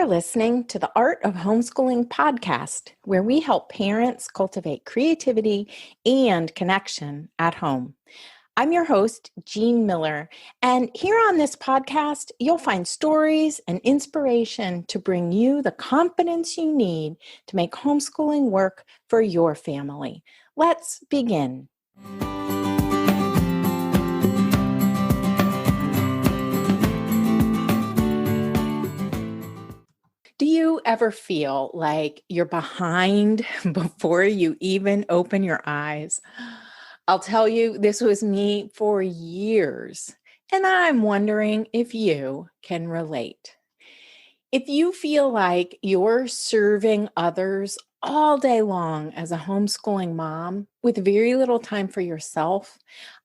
listening to the Art of Homeschooling podcast, where we help parents cultivate creativity and connection at home. I'm your host, Jean Miller, and here on this podcast, you'll find stories and inspiration to bring you the confidence you need to make homeschooling work for your family. Let's begin. Do you ever feel like you're behind before you even open your eyes? I'll tell you, this was me for years, and I'm wondering if you can relate. If you feel like you're serving others all day long as a homeschooling mom with very little time for yourself,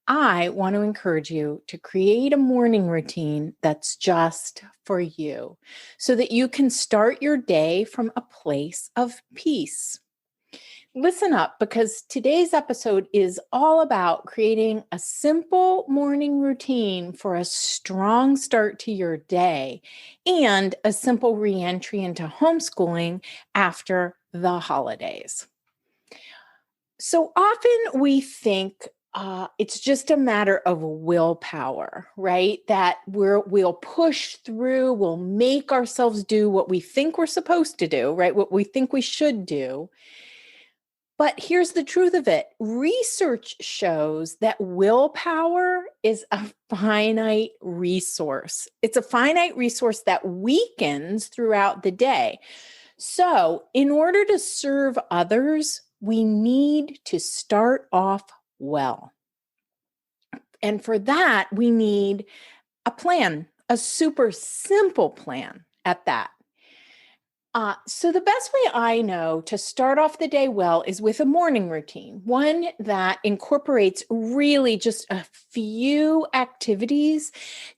I want to encourage you to create a morning routine that's just for you so that you can start your day from a place of peace. Listen up, because today's episode is all about creating a simple morning routine for a strong start to your day and a simple re-entry into homeschooling after the holidays. So often we think it's just a matter of willpower, right? That we'll push through, we'll make ourselves do what we think we're supposed to do, right? What we think we should do. But here's the truth of it. Research shows that willpower is a finite resource. It's a finite resource that weakens throughout the day. So in order to serve others, we need to start off well. And for that, we need a plan, a super simple plan at that. So the best way I know to start off the day well is with a morning routine, one that incorporates really just a few activities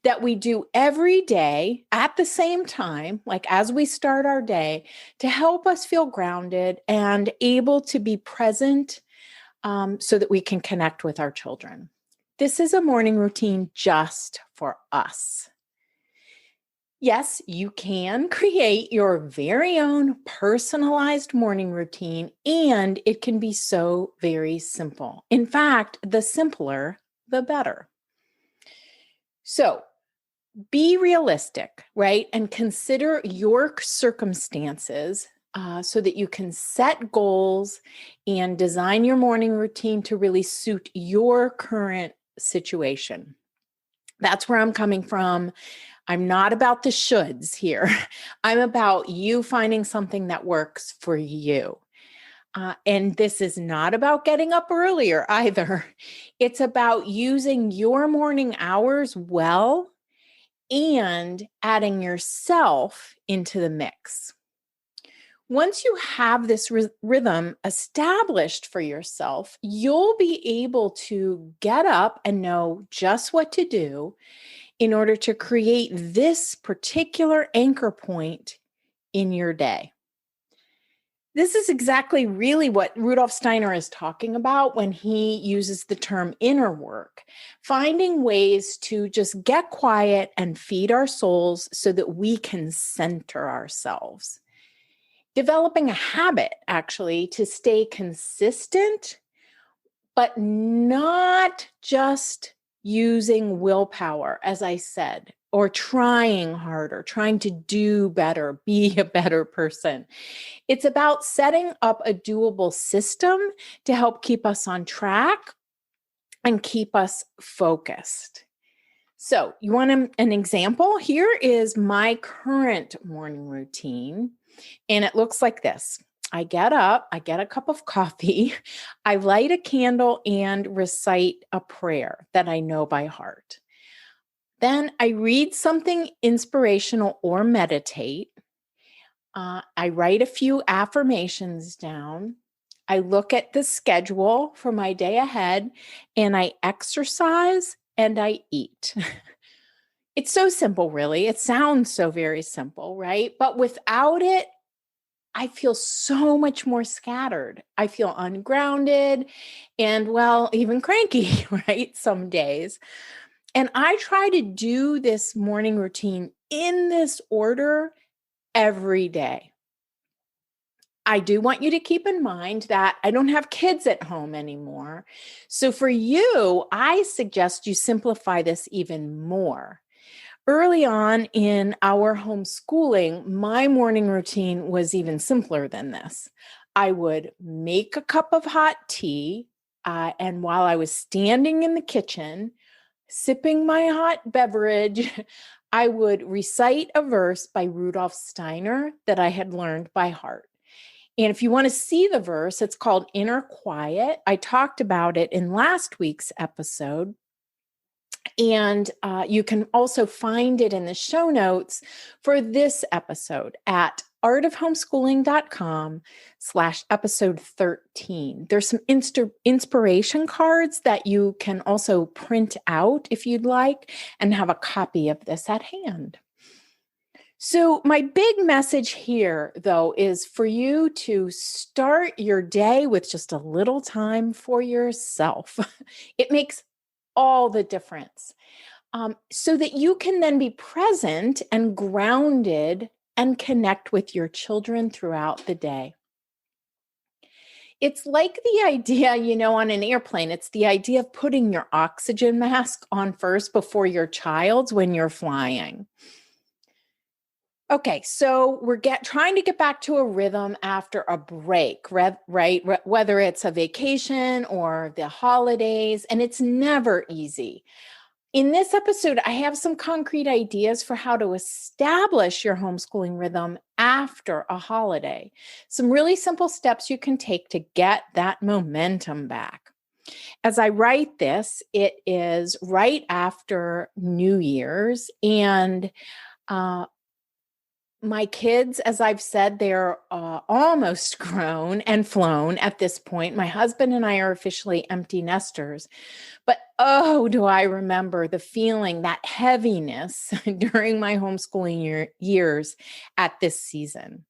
that we do every day at the same time, like as we start our day, to help us feel grounded and able to be present so that we can connect with our children. This is a morning routine just for us. Yes, you can create your very own personalized morning routine, and it can be so very simple. In fact, the simpler, the better. So be realistic, right? And consider your circumstances so that you can set goals and design your morning routine to really suit your current situation. That's where I'm coming from. I'm not about the shoulds here. I'm about you finding something that works for you. And this is not about getting up earlier either. It's about using your morning hours well and adding yourself into the mix. Once you have this rhythm established for yourself, you'll be able to get up and know just what to do in order to create this particular anchor point in your day. This is exactly really what Rudolf Steiner is talking about when he uses the term inner work, finding ways to just get quiet and feed our souls so that we can center ourselves. Developing a habit, actually, to stay consistent, but not just using willpower, as I said, or trying harder, trying to do better, be a better person. It's about setting up a doable system to help keep us on track and keep us focused. So you want an example? Here is my current morning routine, and it looks like this. I get up, I get a cup of coffee, I light a candle and recite a prayer that I know by heart. Then I read something inspirational or meditate. I write a few affirmations down. I look at the schedule for my day ahead, and I exercise and I eat. It's so simple, really. It sounds so very simple, right? But without it, I feel so much more scattered. I feel ungrounded and, well, even cranky, right? Some days. And I try to do this morning routine in this order every day. I do want you to keep in mind that I don't have kids at home anymore. So for you, I suggest you simplify this even more. Early on in our homeschooling, my morning routine was even simpler than this. I would make a cup of hot tea, and while I was standing in the kitchen, sipping my hot beverage, I would recite a verse by Rudolf Steiner that I had learned by heart. And if you want to see the verse, it's called Inner Quiet. I talked about it in last week's episode. And you can also find it in the show notes for this episode at artofhomeschooling.com/episode 13. There's some inspiration cards that you can also print out if you'd like and have a copy of this at hand. So my big message here, though, is for you to start your day with just a little time for yourself. It makes all the difference. So that you can then be present and grounded and connect with your children throughout the day. It's like the idea, on an airplane, it's the idea of putting your oxygen mask on first before your child's when you're flying. Okay, so we're trying to get back to a rhythm after a break, right? Whether it's a vacation or the holidays, and it's never easy. In this episode, I have some concrete ideas for how to establish your homeschooling rhythm after a holiday. Some really simple steps you can take to get that momentum back. As I write this, it is right after New Year's, and my kids, as I've said, they're almost grown and flown at this point. My husband and I are officially empty nesters. But oh, do I remember the feeling, that heaviness during my homeschooling years at this season.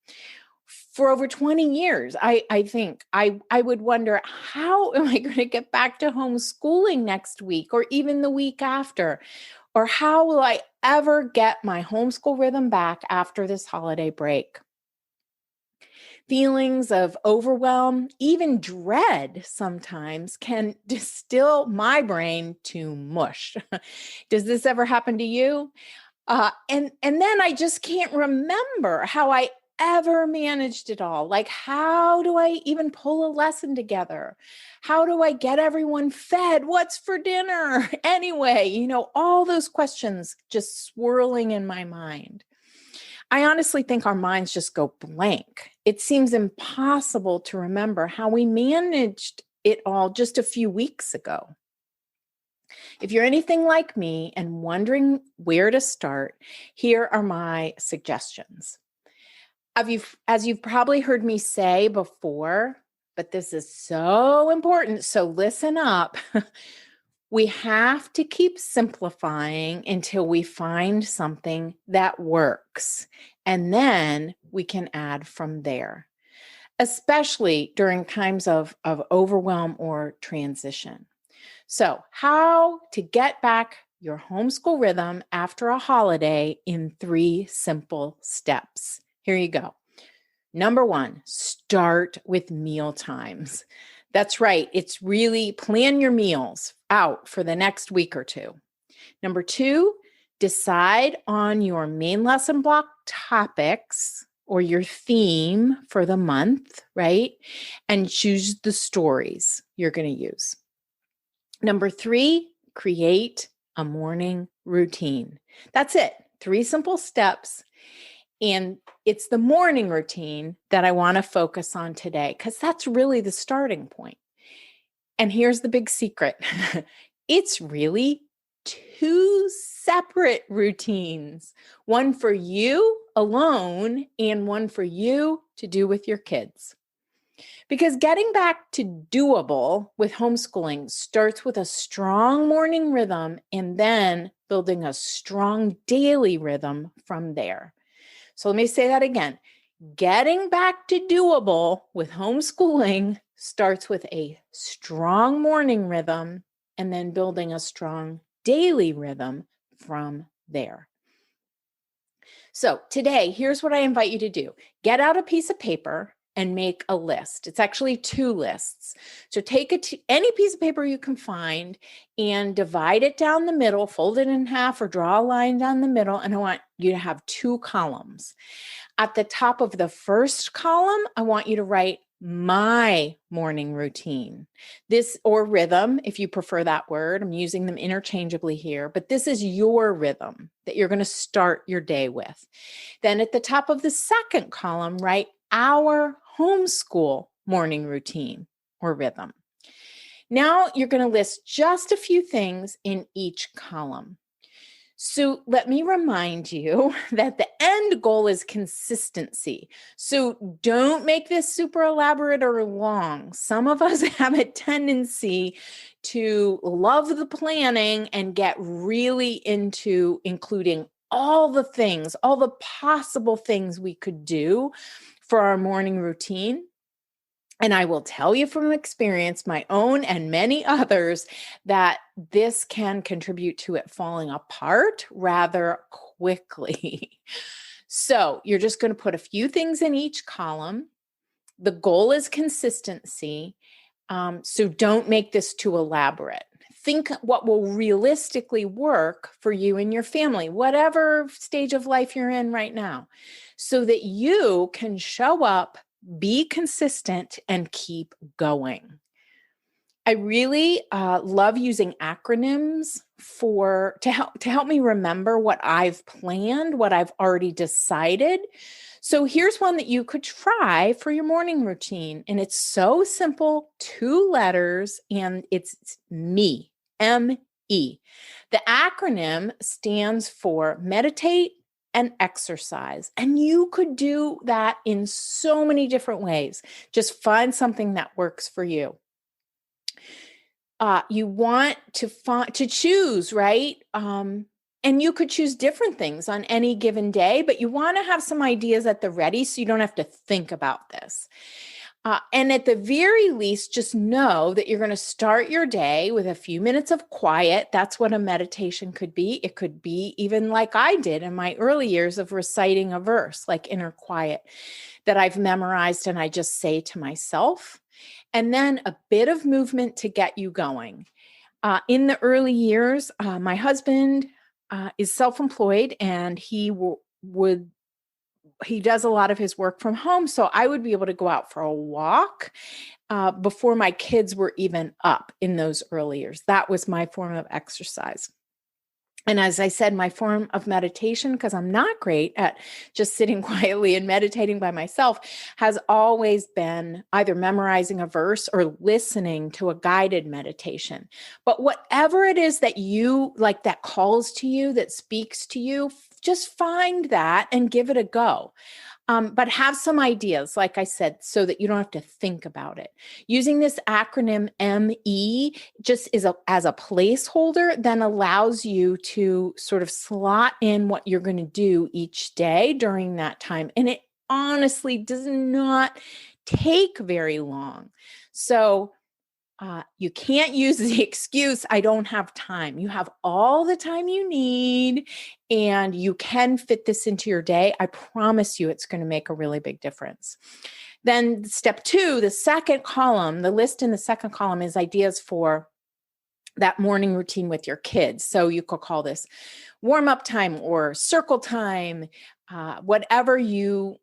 For over 20 years, I think I would wonder, how am I going to get back to homeschooling next week or even the week after? Or how will I ever get my homeschool rhythm back after this holiday break? Feelings of overwhelm, even dread sometimes can distill my brain to mush. Does this ever happen to you? And then I just can't remember how I ever managed it all. Like, how do I even pull a lesson together? How do I get everyone fed? What's for dinner? Anyway, all those questions just swirling in my mind. I honestly think our minds just go blank. It seems impossible to remember how we managed it all just a few weeks ago. If you're anything like me and wondering where to start, here are my suggestions. As you've probably heard me say before, but this is so important, so listen up. We have to keep simplifying until we find something that works, and then we can add from there, especially during times of overwhelm or transition. So, how to get back your homeschool rhythm after a holiday in 3 simple steps. Here you go. Number 1, start with meal times. That's right. It's really plan your meals out for the next week or 2. Number 2, decide on your main lesson block topics or your theme for the month, right? And choose the stories you're going to use. Number 3, create a morning routine. That's it. 3 simple steps. And it's the morning routine that I want to focus on today, because that's really the starting point. And here's the big secret. It's really 2 separate routines, one for you alone and one for you to do with your kids. Because getting back to doable with homeschooling starts with a strong morning rhythm and then building a strong daily rhythm from there. So let me say that again. Getting back to doable with homeschooling starts with a strong morning rhythm and then building a strong daily rhythm from there. So today, here's what I invite you to do. Get out a piece of paper and make a list. It's actually 2 lists. So take any piece of paper you can find and divide it down the middle, fold it in half or draw a line down the middle. And I want you to have 2 columns. At the top of the first column, I want you to write my morning routine. This, or rhythm, if you prefer that word. I'm using them interchangeably here, but this is your rhythm that you're going to start your day with. Then at the top of the second column, write our homeschool morning routine or rhythm. Now you're going to list just a few things in each column. So let me remind you that the end goal is consistency. So don't make this super elaborate or long. Some of us have a tendency to love the planning and get really into including all the things, all the possible things we could do for our morning routine. And I will tell you from experience, my own and many others, that this can contribute to it falling apart rather quickly. So you're just going to put a few things in each column. The goal is consistency. So don't make this too elaborate. Think what will realistically work for you and your family, whatever stage of life you're in right now, so that you can show up, be consistent, and keep going. I really love using acronyms to help me remember what I've planned, what I've already decided. So here's one that you could try for your morning routine. And it's so simple, 2 letters, and it's ME, M-E. The acronym stands for meditate and exercise. And you could do that in so many different ways. Just find something that works for you. You want to choose, right? And you could choose different things on any given day, but you want to have some ideas at the ready so you don't have to think about this. And at the very least, just know that you're going to start your day with a few minutes of quiet. That's what a meditation could be. It could be even like I did in my early years of reciting a verse, like inner quiet that I've memorized and I just say to myself. And then a bit of movement to get you going. In the early years, my husband is self-employed and he does a lot of his work from home. So I would be able to go out for a walk before my kids were even up in those early years. That was my form of exercise. And as I said, my form of meditation, because I'm not great at just sitting quietly and meditating by myself, has always been either memorizing a verse or listening to a guided meditation. But whatever it is that you like, that calls to you, that speaks to you, just find that and give it a go. But have some ideas, like I said, so that you don't have to think about it. Using this acronym ME just as a placeholder then allows you to sort of slot in what you're going to do each day during that time. And it honestly does not take very long. So you can't use the excuse, I don't have time. You have all the time you need, and you can fit this into your day. I promise you it's going to make a really big difference. Then step 2, the second column, the list in the second column is ideas for that morning routine with your kids. So you could call this warm-up time or circle time, however you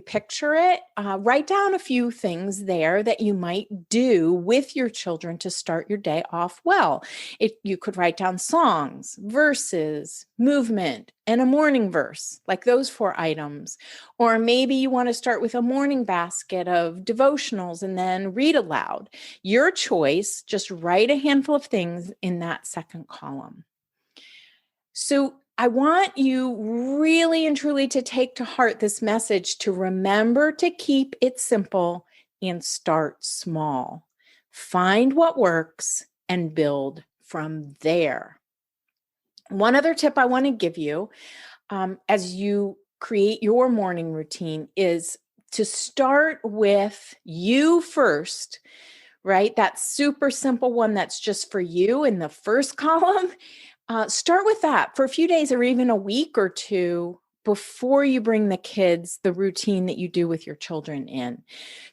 picture it. Write down a few things there that you might do with your children to start your day off well. You could write down songs, verses, movement, and a morning verse, like those 4 items. Or maybe you want to start with a morning basket of devotionals and then read aloud. Your choice, just write a handful of things in that second column. So I want you really and truly to take to heart this message to remember to keep it simple and start small. Find what works and build from there. One other tip I want to give you as you create your morning routine is to start with you first, right? That super simple one that's just for you in the first column. Start with that for a few days or even a week or 2 before you bring the routine that you do with your children in,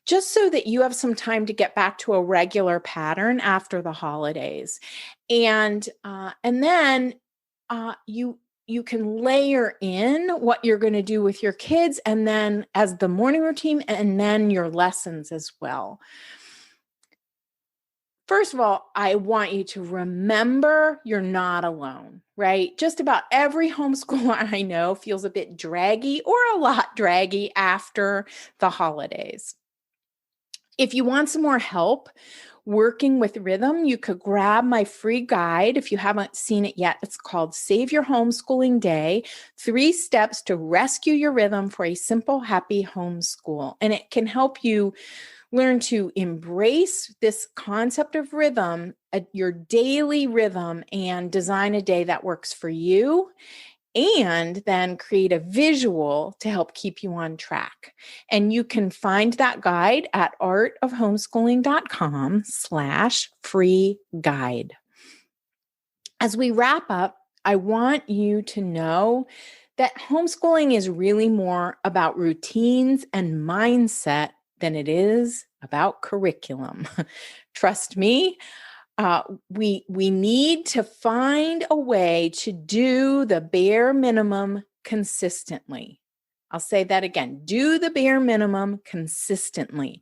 just so that you have some time to get back to a regular pattern after the holidays. And then you can layer in what you're going to do with your kids, and then as the morning routine, and then your lessons as well. First of all, I want you to remember you're not alone, right? Just about every homeschooler I know feels a bit draggy or a lot draggy after the holidays. If you want some more help working with rhythm, you could grab my free guide. If you haven't seen it yet, it's called Save Your Homeschooling Day, 3 Steps to Rescue Your Rhythm for a Simple, Happy Homeschool. And it can help you learn to embrace this concept of rhythm, your daily rhythm, and design a day that works for you, and then create a visual to help keep you on track. And you can find that guide at artofhomeschooling.com/free guide. As we wrap up, I want you to know that homeschooling is really more about routines and mindset than it is about curriculum. Trust me, we need to find a way to do the bare minimum consistently. I'll say that again, do the bare minimum consistently,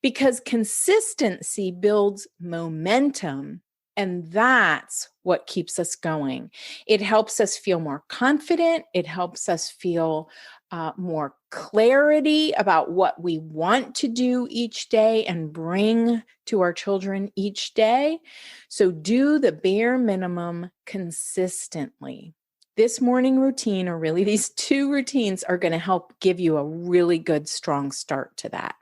because consistency builds momentum, and that's what keeps us going. It helps us feel more confident. It helps us feel more clarity about what we want to do each day and bring to our children each day. So do the bare minimum consistently. This morning routine, or really these 2 routines, are going to help give you a really good, strong start to that.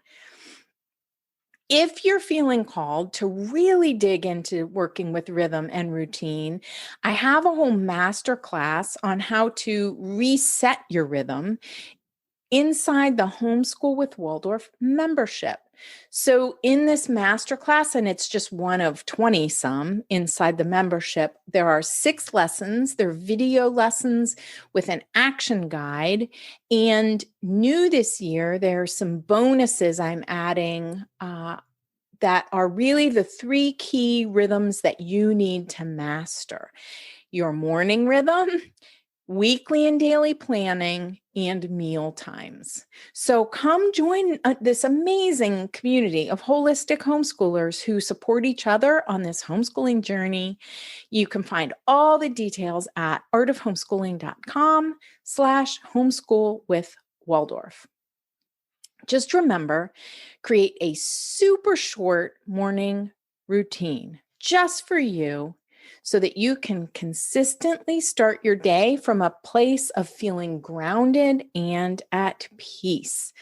If you're feeling called to really dig into working with rhythm and routine, I have a whole masterclass on how to reset your rhythm inside the Homeschool with Waldorf membership. So in this masterclass, and it's just one of 20 some inside the membership, there are 6 lessons. They're video lessons with an action guide. And new this year, there are some bonuses I'm adding that are really the 3 key rhythms that you need to master: your morning rhythm, weekly and daily planning, and meal times. So come join this amazing community of holistic homeschoolers who support each other on this homeschooling journey. You can find all the details at artofhomeschooling.com/homeschool with Waldorf. Just remember, create a super short morning routine just for you, so that you can consistently start your day from a place of feeling grounded and at peace.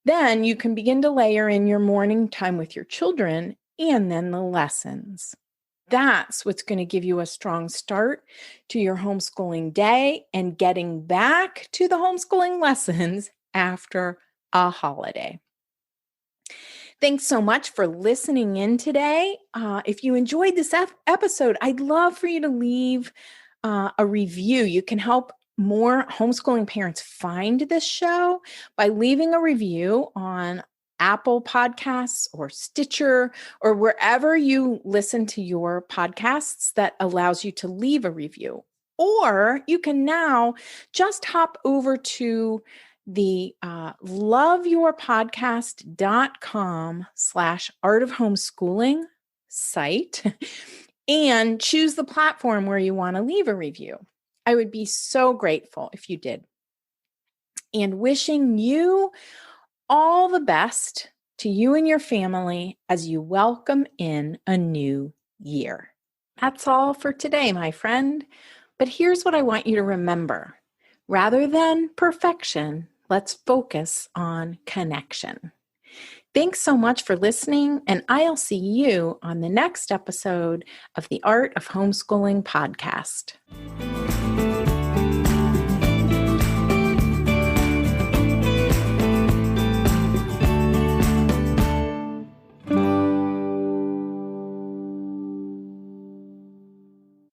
Then you can begin to layer in your morning time with your children and then the lessons. That's what's going to give you a strong start to your homeschooling day and getting back to the homeschooling lessons after a holiday. Thanks so much for listening in today. If you enjoyed this episode, I'd love for you to leave a review. You can help more homeschooling parents find this show by leaving a review on Apple Podcasts or Stitcher or wherever you listen to your podcasts that allows you to leave a review. Or you can now just hop over to the loveyourpodcast.com/artofhomeschooling site and choose the platform where you want to leave a review. I would be so grateful if you did. And wishing you all the best to you and your family as you welcome in a new year. That's all for today, my friend. But here's what I want you to remember. Rather than perfection, let's focus on connection. Thanks so much for listening, and I'll see you on the next episode of the Art of Homeschooling podcast.